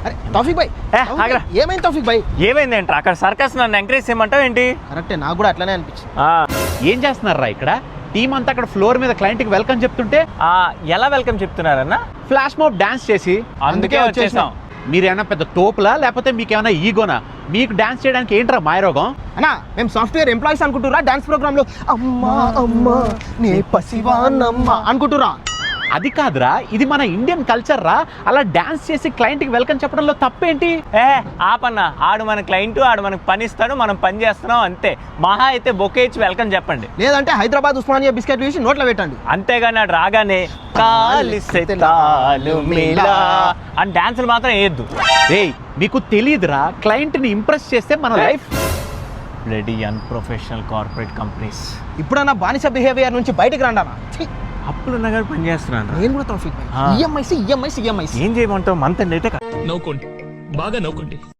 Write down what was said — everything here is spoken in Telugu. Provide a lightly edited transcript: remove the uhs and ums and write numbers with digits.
అరే తౌఫిక్ భాయ్ ఏమైంది తౌఫిక్ భాయ్? ఏమైంది ఏంట్రా అక్కడ సర్కస్ నన్ను ఎంకరేజ్ చేయమంటావు ఏంటి? కరెక్టే, నాకు కూడా అట్లానే అనిపించింది. ఏం చేస్తున్నారా ఇక్కడ? టీం అంతా అక్కడ ఫ్లోర్ మీద క్లయింట్కి వెల్కమ్ చెప్తుంటే ఎలా వెల్కమ్ చెప్తున్నారన్నా? ఫ్లాష్ మాబ్ డాన్స్ చేసి అందుకే వచ్చేసాం. మీరేమన్నా పెద్ద తోపులా లేకపోతే మీకేమైనా ఈగోనా? మీకు డాన్స్ చేయడానికి ఏంట్రా మాయరోగం? అన్నా మేము సాఫ్ట్వేర్ ఎంప్లాయీస్ అనుకుంటురా డాన్స్ ప్రోగ్రామ్ లో అమ్మా అమ్మా నే పసివానమ్మా అనుకుంటురా? అది కాదురా, ఇది మన ఇండియన్ కల్చర్ రా. అలా డాన్స్ చేసి క్లయింట్కి వెల్కమ్ చెప్పడంలో తప్పేంటి? ఆపన్నా, ఆడు మన క్లయింట్, ఆడు మనకు పని ఇస్తాడు, మనం పని చేస్తున్నాం అంతే. మహా అయితే బొకే ఇచ్చి వెల్కమ్ చెప్పండి, లేదంటే హైదరాబాద్ ఉస్మానియా బిస్కెట్లు వేసి నోట్లో పెట్టండి. అంతేగాని ఆడు రాగానే అని డాన్సులు మాత్రం వేయద్దు. రేయ్ మీకు తెలియదురా, క్లయింట్ని ఇంప్రెస్ చేస్తే మన life. Bloody unprofessional corporate companies. ఇప్పుడన్నా బానిస బిహేవియర్ నుంచి బయటకు రండానా? అప్పులు ఉన్న గారు పని చేస్తున్నాను. నేను కూడా తౌఫిక్ భాయ్ ఈఎంఐస్ ఏం చేయమంటావు? మంత్ అయితే నవ్వుకోండి, బాగా నవ్వుకోండి.